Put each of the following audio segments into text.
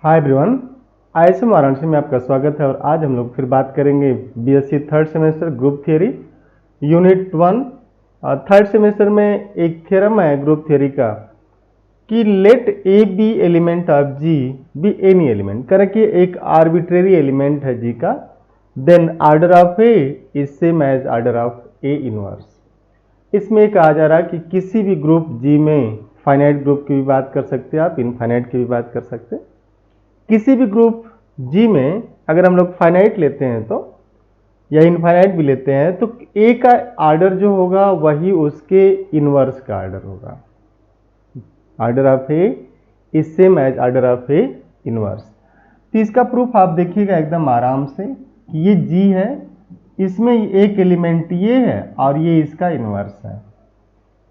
Hi everyone, ISM Varanasi में आपका स्वागत है। और आज हम लोग फिर बात करेंगे BSc third semester group theory unit 1। Third semester में एक थ्योरम है ग्रुप थियरी का कि let a be element of G be any element, करें कि एक आर्बिट्रेरी एलिमेंट है जी का, then order of a is same as order of a inverse. इसमें कहा जा रहा है कि किसी भी ग्रुप जी में फाइनाइट ग्रुप की भी बात कर सकते हैं आप, इनफाइनाइट की भी बात कर सकते हैं। किसी भी ग्रुप जी में अगर हम लोग फाइनाइट लेते हैं तो या इनफाइनाइट भी लेते हैं तो ए का आर्डर जो होगा वही उसके इनवर्स का आर्डर होगा। Order of a is same as order of a inverse. तो इसका प्रूफ आप देखिएगा एकदम आराम से कि ये जी है, इसमें एक एलिमेंट ये है और ये इसका इनवर्स है,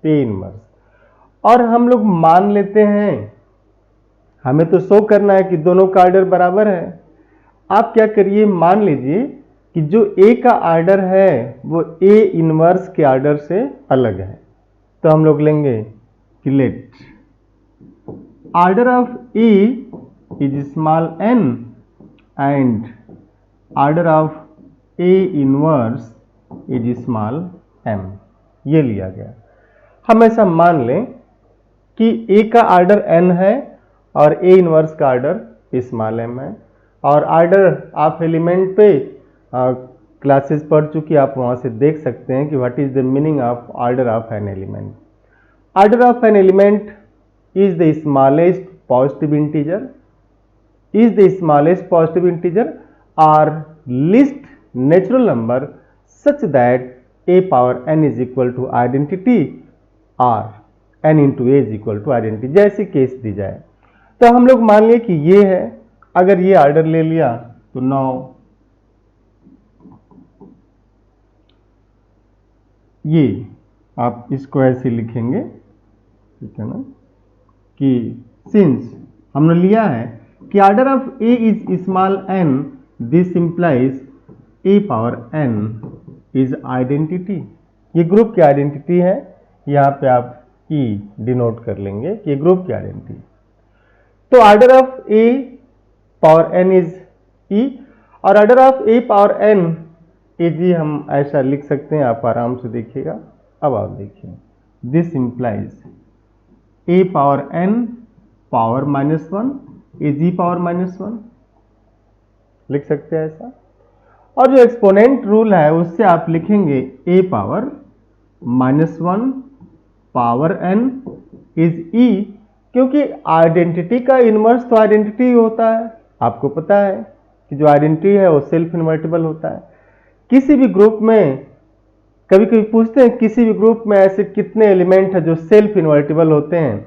ए इनवर्स। और हम लोग मान लेते हैं, हमें तो शो करना है कि दोनों का आर्डर बराबर है। आप क्या करिए, मान लीजिए कि जो ए का आर्डर है वो ए इनवर्स के आर्डर से अलग है। तो हम लोग लेंगे कि let order of a is small n and order of a inverse is small m. ये लिया गया। हम ऐसा मान लें कि ए का आर्डर एन है और ए इनवर्स का आर्डर स्मॉल एम है। और आर्डर ऑफ एलिमेंट पे क्लासेस पढ़ चुकी, आप वहाँ से देख सकते हैं कि what is the meaning of order of an element. Order of an element is the smallest positive integer, is the smallest positive integer और least natural number such that a power n is equal to identity और n into a is equal to identity, जैसी case दी जाए। तो हम लोग मान लिए कि ये है, अगर ये ऑर्डर ले लिया तो 9 ये आप इसको ऐसे लिखेंगे, ठीक है ना, कि सिंस हमने लिया है कि order of a is small n, this implies a power n is identity. ये ग्रुप की आइडेंटिटी है, यहाँ पे आप ई डिनोट कर लेंगे कि ये ग्रुप की आइडेंटिटी। तो order of a power n is e और order of a power n is e. हम ऐसा लिख सकते हैं, आप आराम से देखिएगा। अब आप देखिए, this implies a power n power -1 is e power -1, लिख सकते हैं ऐसा। और जो एक्सपोनेंट रूल है उससे आप लिखेंगे ए पावर -1 पावर एन इज ई, क्योंकि आइडेंटिटी का इनवर्स तो आइडेंटिटी होता है। आपको पता है कि जो आइडेंटिटी है वो सेल्फ इन्वर्टिबल होता है। किसी भी ग्रुप में कभी कभी पूछते हैं किसी भी ग्रुप में ऐसे कितने एलिमेंट हैं जो सेल्फ इन्वर्टिबल होते हैं,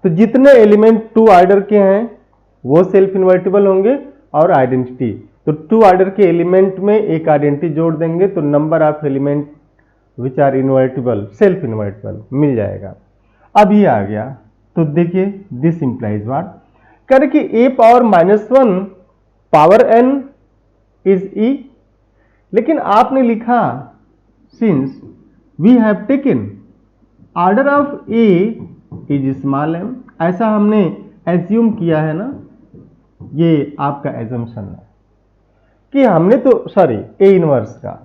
तो जितने एलिमेंट 2 ऑर्डर के हैं वो सेल्फ इन्वर्टिबल होंगे और आइडेंटिटी, तो 2 ऑर्डर के एलिमेंट में एक आइडेंटिटी जोड़ देंगे तो number of element which are invertible, self invertible मिल जाएगा। अब ये आ गया, तो देखिए दिस इंप्लाइज व्हाट, कर कि a power -1 power n is e. लेकिन आपने लिखा since we have taken order of a is small m, ऐसा हमने एज्यूम किया है ना, ये आपका एजम्पशन है कि हमने तो ए इनवर्स का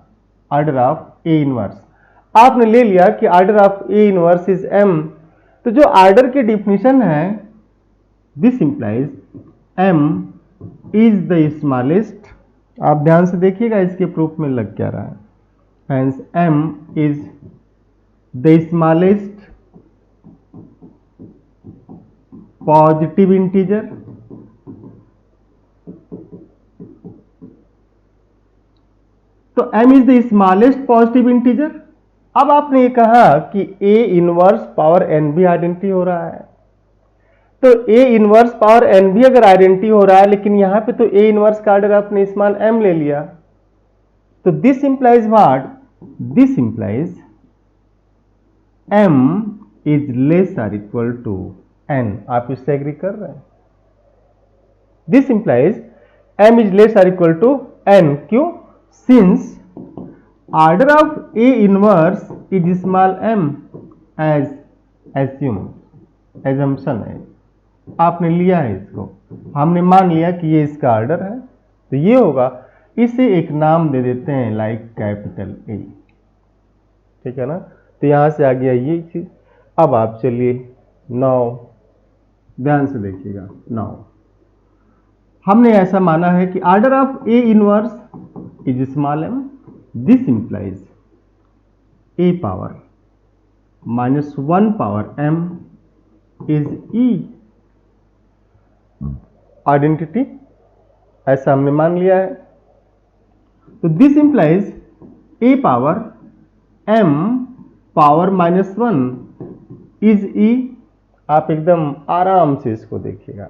ऑर्डर ऑफ ए इनवर्स आपने ले लिया कि order of a inverse is m. तो जो ऑर्डर की डिफिनीशन है, this implies m is the smallest. आप ध्यान से देखिएगा इसके प्रूफ में लग क्या रहा है, hence m is the smallest positive integer तो m is the smallest positive integer. अब आपने ये कहा कि a इनवर्स पावर n भी आइडेंटिटी हो रहा है, तो a इनवर्स पावर n भी अगर आइडेंटिटी हो रहा है, लेकिन यहां पे तो a इनवर्स का ऑर्डर आपने स्मॉल m ले लिया, तो this implies what, this implies m is less or equal to n। आप इससे एग्री कर रहे हैं? This implies m is less or equal to n। क्यों? Since order of a inverse is small m as assume, assumption है, आपने लिया है इसको। हमने मान लिया कि ये इसका ऑर्डर है, तो ये होगा। इसे एक नाम दे देते हैं लाइक कैपिटल ए, ठीक है ना। तो यहां से आ गया ये चीज। अब आप चलिए नाउ ध्यान से देखिएगा। नाउ हमने ऐसा माना है कि order of a inverse is small m, this implies a power -1 power m is e identity, ऐसा हमने मान लिया है। तो this implies a power m power -1 is e। आप एकदम आराम से इसको देखिएगा।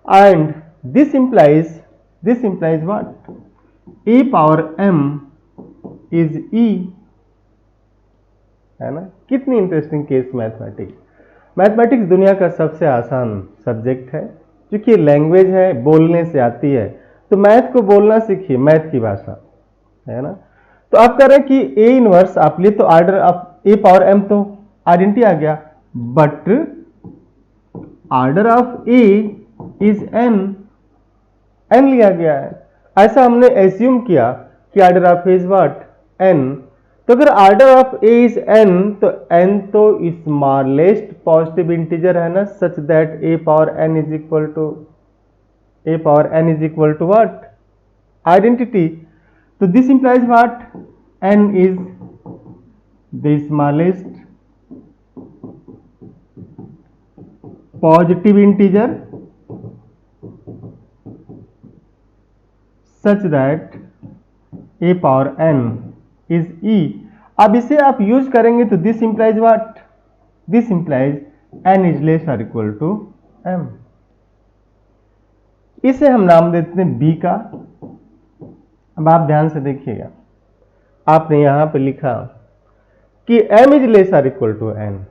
And this implies what, a power m is e, है ना। कितनी इंटरेस्टिंग केस मैथमेटिक्स दुनिया का सबसे आसान सब्जेक्ट है, क्योंकि लैंग्वेज है, बोलने से आती है। तो मैथ को बोलना सीखिए, मैथ की भाषा, है ना। तो आप कह रहे हैं कि ए इनवर्स आप लिए, तो order of a power m तो आइडेंटिटी आ गया, but order of a is n लिया गया है। ऐसा हमने एज्यूम किया कि order of a is what, n. तो अगर order of a is n, तो एन तो स्मॉलेस्ट पॉजिटिव इंटीजर है ना, such that a power n is equal to what, identity. तो this implies what, n is the smallest positive integer such that a power n is e. अब इसे आप use करेंगे तो this implies what, this implies n is less और equal to m. इसे हम नाम देते हैं बी का। अब आप ध्यान से देखिएगा, आपने यहां पे लिखा कि एम इज लेस और equal to n,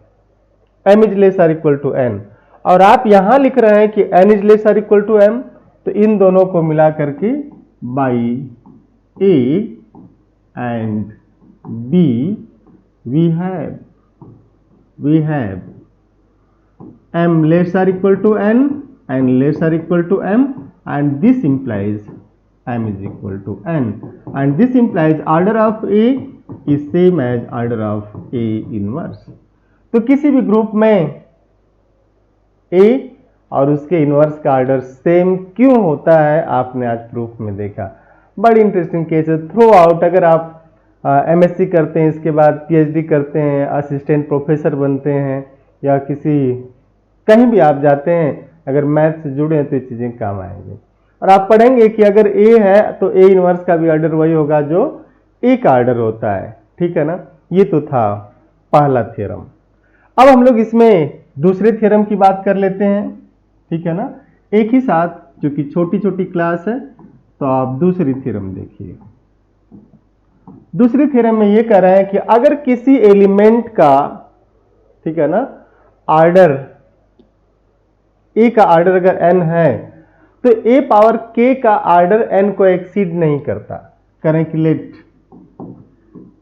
m is less और इक्वल टू एन, और आप यहां लिख रहे हैं कि एन इज लेस और इक्वल टू एम। तो इन दोनों को मिला करके by a and B we have m less or equal to n and less or equal to m, and this implies m is equal to n, and this implies order of A is same as order of A inverse। तो किसी भी group में A और उसके inverse का order same क्यों होता है, आपने आज प्रूफ में देखा। बड़ी इंटरेस्टिंग केस है। थ्रू आउट अगर आप एमएससी करते हैं, इसके बाद पीएचडी करते हैं, असिस्टेंट प्रोफेसर बनते हैं, या कहीं भी आप जाते हैं, अगर मैथ से जुड़े हैं तो ये चीज़ें काम आएंगी। और आप पढ़ेंगे कि अगर ए है तो ए इनवर्स का भी ऑर्डर वही होगा जो ए का ऑर्डर होता है, ठीक है ना। ये तो था पहला थ्योरम। अब हम लोग इसमें दूसरे थ्योरम की बात कर लेते हैं, ठीक है ना, एक ही साथ, क्योंकि छोटी छोटी क्लास है। तो आप दूसरी थ्योरम देखिए। दूसरी थ्योरम में ये कह रहे हैं कि अगर किसी एलिमेंट का, ठीक है ना, ऑर्डर ए का ऑर्डर अगर एन है, तो ए पावर के का ऑर्डर एन को एक्सीड नहीं करता। करें कि let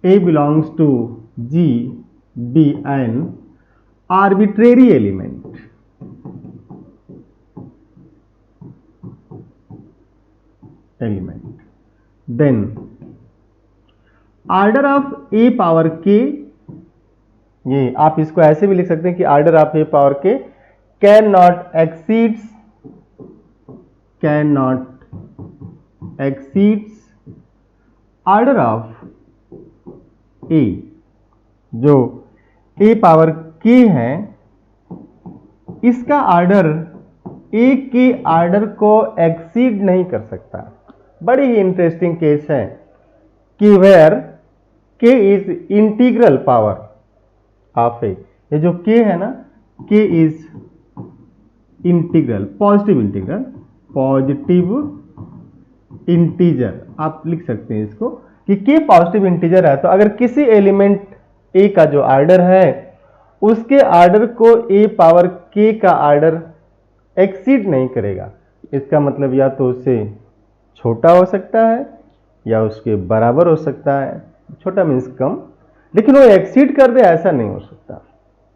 a belongs to G be an arbitrary element, then order of a power k, ये आप इसको ऐसे भी लिख सकते हैं कि order of a power k can not exceeds order of a. जो ए पावर के है, इसका ऑर्डर ए के ऑर्डर को एक्सीड नहीं कर सकता। बड़ी ही इंटरेस्टिंग केस है कि वेयर के इज इंटीग्रल पावर ऑफ ए। ये जो के है ना, के इज इंटीग्रल, पॉजिटिव इंटीजर आप लिख सकते हैं इसको कि के पॉजिटिव इंटीजर है। तो अगर किसी एलिमेंट ए का जो ऑर्डर है, उसके ऑर्डर को ए पावर के का ऑर्डर एक्सीड नहीं करेगा। इसका मतलब या तो उससे छोटा हो सकता है या उसके बराबर हो सकता है। छोटा मीन्स कम, लेकिन वो एक्सीड कर दे ऐसा नहीं हो सकता,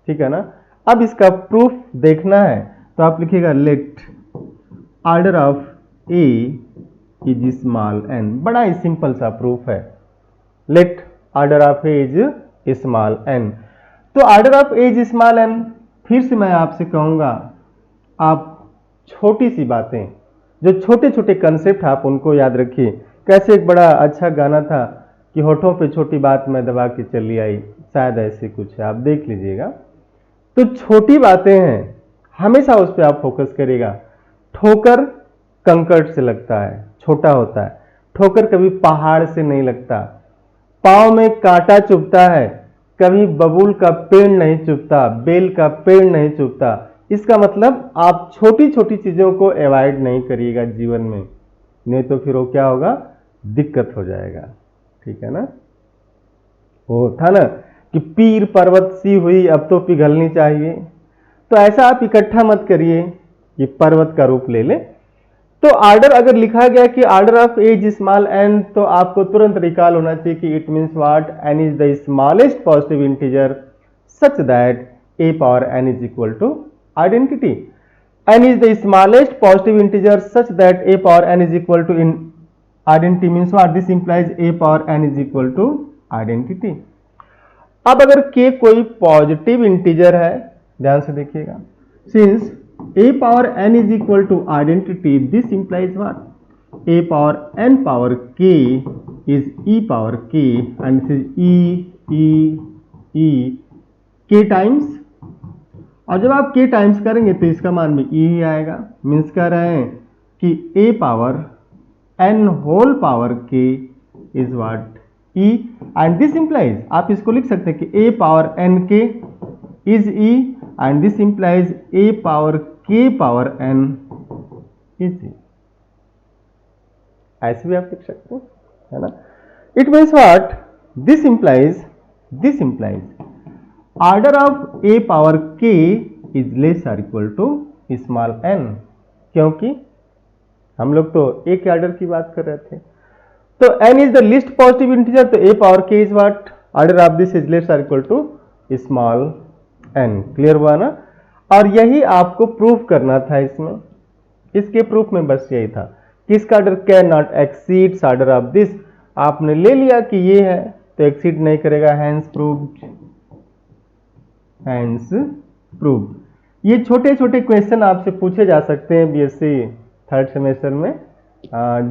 ठीक है ना। अब इसका प्रूफ देखना है तो आप लिखिएगा let order of a is small n. बड़ा ही सिंपल सा प्रूफ है। Let order of a is small n. तो order of a is small n, फिर से मैं आपसे कहूंगा, आप छोटी सी बातें, जो छोटे छोटे कंसेप्ट आप उनको याद रखिए। कैसे एक बड़ा अच्छा गाना था कि होठों पे छोटी बात मैं दबा के चली आई, शायद ऐसे कुछ है, आप देख लीजिएगा। तो छोटी बातें हैं, हमेशा उस पर आप फोकस करिएगा। ठोकर कंकड़ से लगता है, छोटा होता है। ठोकर कभी पहाड़ से नहीं लगता। पाँव में कांटा चुभता है, कभी बबूल का पेड़ नहीं चुभता, बेल का पेड़ नहीं चुभता। इसका मतलब आप छोटी छोटी चीजों को अवॉइड नहीं करिएगा जीवन में, नहीं तो फिर वो क्या होगा, दिक्कत हो जाएगा। ठीक है ना। वो था ना कि पीर पर्वत सी हुई अब तो पिघलनी चाहिए। तो ऐसा आप इकट्ठा मत करिए, ये पर्वत का रूप ले ले। तो ऑर्डर अगर लिखा गया कि order of a is small n, तो आपको तुरंत रिकॉल होना चाहिए कि it means what, n is the smallest positive integer such that a power n is equal to identity. n is the smallest positive integer such that a power n is equal to in identity means what, this implies a power n is equal to identity। अब अगर k कोई positive integer है, ध्यान से देखिएगा, since a power n is equal to identity, this implies what, a power n power k is e power k and this is k times। और जब आप k टाइम्स करेंगे तो इसका मान भी e ही आएगा। मीन्स कह रहे हैं कि a power n whole power k is what, e, and this implies, आप इसको लिख सकते हैं कि a power n k is e and this implies a power k power n is e। ऐसे भी आप लिख सकते हैं, है ना। It means what, this implies order of a power k is less or equal to small n, क्योंकि हम लोग तो a के ऑर्डर की बात कर रहे थे। तो n is the least positive integer, तो a power k is what, order of this is less or equal to small n। Clear हुआ ना। और यही आपको प्रूफ करना था इसमें, इसके प्रूफ में बस यही था कि इसका order can not exceeds order of this. आपने ले लिया कि ये है तो एक्सीड नहीं करेगा, हैंस प्रूव्ड, हैंस प्रूव्ड। ये छोटे छोटे क्वेश्चन आपसे पूछे जा सकते हैं बीएससी थर्ड सेमेस्टर में,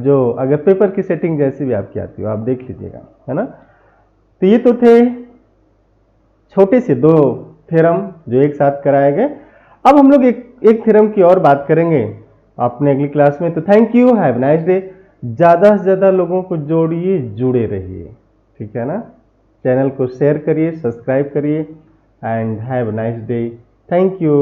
जो अगर पेपर की सेटिंग जैसी भी आपकी आती हो आप देख लीजिएगा, है ना। तो ये तो थे छोटे से दो थ्योरम जो एक साथ कराए गए। अब हम लोग एक थ्योरम की और बात करेंगे अपने अगली क्लास में। तो thank you, have nice day. ज़्यादा से ज़्यादा लोगों को जोड़िए, जुड़े रहिए, ठीक है ना। चैनल को शेयर करिए, सब्सक्राइब करिए and have nice day. Thank you.